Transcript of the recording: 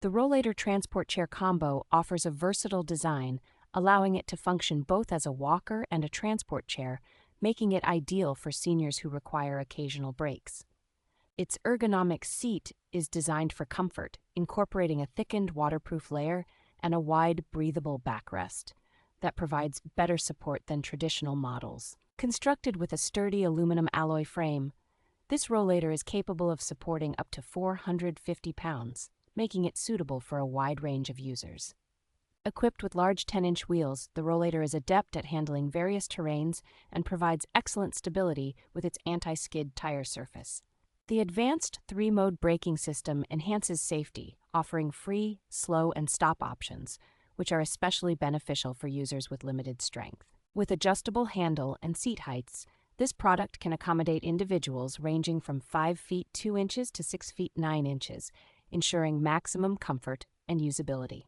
The Rollator Transport Chair Combo offers a versatile design, allowing it to function both as a walker and a transport chair, making it ideal for seniors who require occasional breaks. Its ergonomic seat is designed for comfort, incorporating a thickened waterproof layer and a wide, breathable backrest that provides better support than traditional models. Constructed with a sturdy aluminum alloy frame, this rollator is capable of supporting up to 450 pounds, making it suitable for a wide range of users. Equipped with large 10-inch wheels, the rollator is adept at handling various terrains and provides excellent stability with its anti-skid tire surface. The advanced 3-mode braking system enhances safety, offering free, slow, and stop options, which are especially beneficial for users with limited strength. With adjustable handle and seat heights, this product can accommodate individuals ranging from 5 feet 2 inches to 6 feet 9 inches, ensuring maximum comfort and usability.